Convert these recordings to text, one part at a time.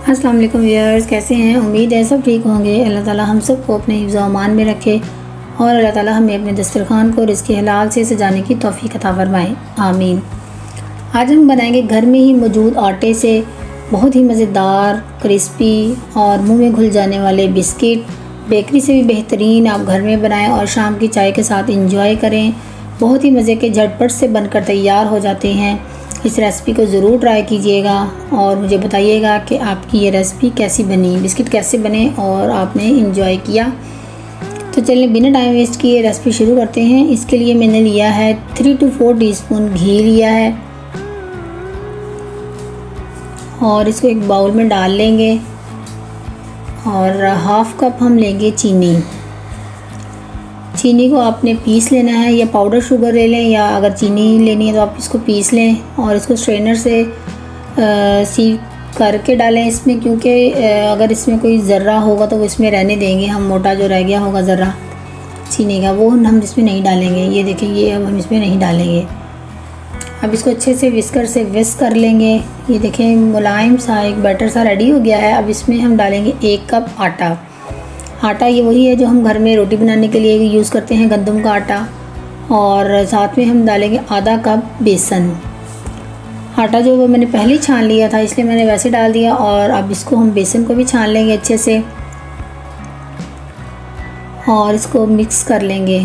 अस्सलाम वालेकुम व्यूअर्स, कैसे हैं? उम्मीद है सब ठीक होंगे। अल्लाह ताला हम सब को अपने हिफ्ज़ व अमान में रखे और अल्लाह ताला हमें अपने दस्तरखान को रिज़्क़ हलाल से सजाने की तौफ़ीक अता फ़रमाए, आमीन। आज हम बनाएंगे घर में ही मौजूद आटे से बहुत ही मज़ेदार, क्रिस्पी और मुंह में घुल जाने वाले बिस्किट। बेकरी से भी बेहतरीन आप घर में बनाएं और शाम की चाय के साथ इंजॉय करें। बहुत ही मज़े के झटपट से बनकर तैयार हो जाते हैं। इस रेसिपी को ज़रूर ट्राई कीजिएगा और मुझे बताइएगा कि आपकी ये रेसिपी कैसी बनी, बिस्किट कैसे बने और आपने इंजॉय किया। तो चलिए बिना टाइम वेस्ट किए रेसिपी शुरू करते हैं। इसके लिए मैंने लिया है 3 to 4 टीस्पून घी लिया है और इसको एक बाउल में डाल लेंगे और हाफ़ कप हम लेंगे चीनी। चीनी को आपने पीस लेना है या पाउडर शुगर ले लें, या अगर चीनी लेनी है तो आप इसको पीस लें और इसको स्ट्रेनर से सीव करके डालें इसमें, क्योंकि अगर इसमें कोई ज़र्रा होगा तो वो इसमें रहने देंगे हम। मोटा जो रह गया होगा ज़र्रा चीनी का वो हम इसमें नहीं डालेंगे। ये देखिए, ये अब हम इसमें नहीं डालेंगे। अब इसको अच्छे से विस्कर से विस्क कर लेंगे। ये देखें मुलायम सा एक बैटर सा रेडी हो गया है। अब इसमें हम डालेंगे 1 कप आटा। आटा ये वही है जो हम घर में रोटी बनाने के लिए यूज़ करते हैं, गंदम का आटा। और साथ में हम डालेंगे आधा कप बेसन। आटा जो वो मैंने पहले ही छान लिया था इसलिए मैंने वैसे डाल दिया। और अब इसको हम बेसन को भी छान लेंगे अच्छे से और इसको मिक्स कर लेंगे।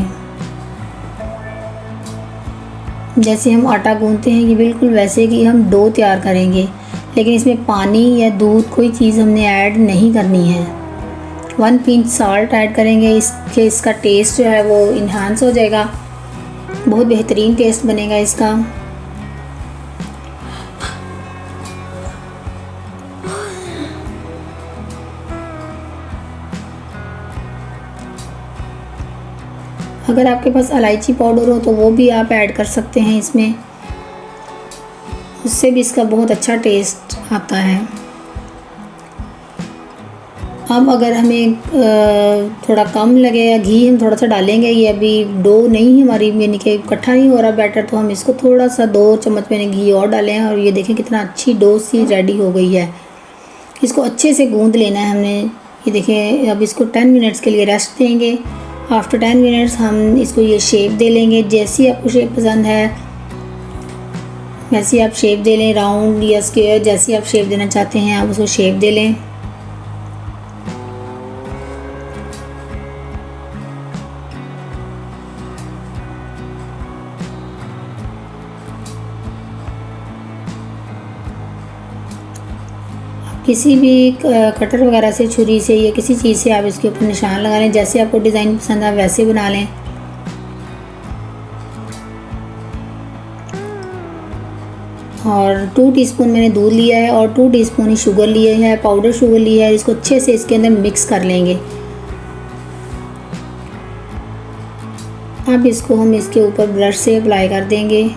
जैसे हम आटा गूंथते हैं कि बिल्कुल वैसे कि हम डो तैयार करेंगे, लेकिन इसमें पानी या दूध कोई चीज़ हमने ऐड नहीं करनी है। 1 पिंच साल्ट ऐड करेंगे, इसका टेस्ट जो है वो इन्हांस हो जाएगा, बहुत बेहतरीन टेस्ट बनेगा इसका। अगर आपके पास इलायची पाउडर हो तो वो भी आप ऐड कर सकते हैं इसमें, उससे भी इसका बहुत अच्छा टेस्ट आता है। अब अगर हमें थोड़ा कम लगे या घी हम थोड़ा सा डालेंगे। ये अभी डो नहीं हमारी यानी कि इकट्ठा नहीं हो रहा बैटर, तो हम इसको थोड़ा सा 2 चम्मच मैंने घी और डाले हैं। और ये देखें कितना अच्छी डो सी रेडी हो गई है। इसको अच्छे से गूंद लेना है हमने। ये देखें, अब इसको 10 मिनट्स के लिए रेस्ट देंगे। आफ्टर 10 मिनट्स हम इसको ये शेप दे लेंगे। जैसी आपको शेप पसंद है वैसी आप शेप दे लें, राउंड या स्क्वायर, जैसी आप शेप देना चाहते हैं आप उसको शेप दे लें। किसी भी कटर वगैरह से, छुरी से या किसी चीज़ से आप इसके ऊपर निशान लगा लें। जैसे आपको डिज़ाइन पसंद है वैसे बना लें। और 2 टीस्पून मैंने दूध लिया है और 2 टीस्पून ही शुगर लिए है, पाउडर शुगर लिया है। इसको अच्छे से इसके अंदर मिक्स कर लेंगे। अब इसको हम इसके ऊपर ब्रश से अप्लाई कर देंगे।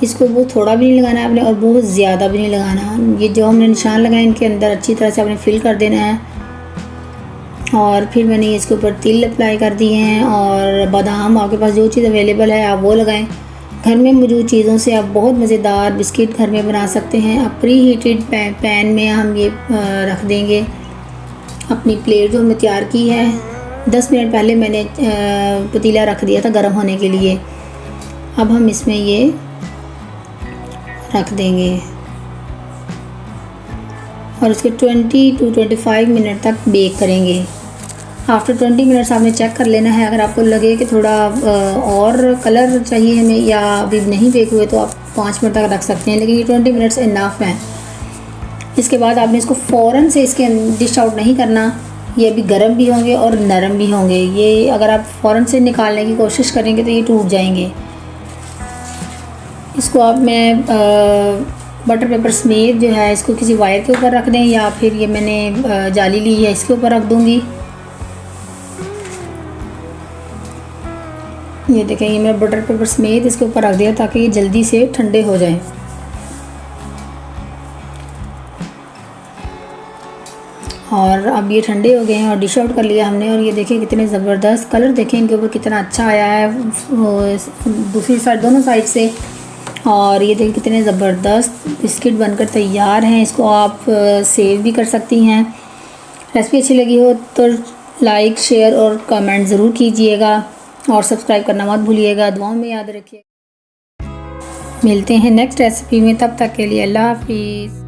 इसको वो थोड़ा भी नहीं लगाना है आपने और बहुत ज़्यादा भी नहीं लगाना। ये जो हमने निशान लगाए इनके अंदर अच्छी तरह से आपने फिल कर देना है। और फिर मैंने इसके ऊपर तिल अप्लाई कर दिए हैं और बादाम, आपके पास जो चीज़ अवेलेबल है आप वो लगाएं। घर में मौजूद चीज़ों से आप बहुत मज़ेदार बिस्किट घर में बना सकते हैं। अब प्री हीटेड पैन में हम ये रख देंगे अपनी प्लेट जो हमने तैयार की है। 10 मिनट पहले मैंने पतीला रख दिया था गर्म होने के लिए। अब हम इसमें ये रख देंगे और इसके 20 to 25 मिनट तक बेक करेंगे। आफ्टर 20 मिनट्स आपने चेक कर लेना है। अगर आपको लगे कि थोड़ा और कलर चाहिए हमें या अभी नहीं बेक हुए तो आप 5 मिनट तक रख सकते हैं, लेकिन ये 20 मिनट्स इनफ हैं। इसके बाद आपने इसको फ़ौरन से इसके डिश आउट नहीं करना। ये अभी गर्म भी होंगे और नरम भी होंगे। ये अगर आप फ़ौरन से निकालने की कोशिश करेंगे तो ये टूट जाएंगे। इसको आप मैं बटर पेपर समेत जो है इसको किसी वायर के ऊपर रख दें, या फिर ये मैंने जाली ली है इसके ऊपर रख दूँगी। ये देखें, ये मैं बटर पेपर समेत इसके ऊपर रख दिया ताकि ये जल्दी से ठंडे हो जाएं। और अब ये ठंडे हो गए हैं और डिश आउट कर लिया हमने। और ये देखें कितने ज़बरदस्त कलर, देखें इनके ऊपर कितना अच्छा आया है दूसरी साइड, दोनों साइड से। और ये देखिए कितने ज़बरदस्त बिस्किट बनकर तैयार हैं। इसको आप सेव भी कर सकती हैं। रेसिपी अच्छी लगी हो तो लाइक, शेयर और कमेंट ज़रूर कीजिएगा और सब्सक्राइब करना मत भूलिएगा। दुआओं में याद रखिए। मिलते हैं नेक्स्ट रेसिपी में, तब तक के लिए अल्लाह हाफिज़।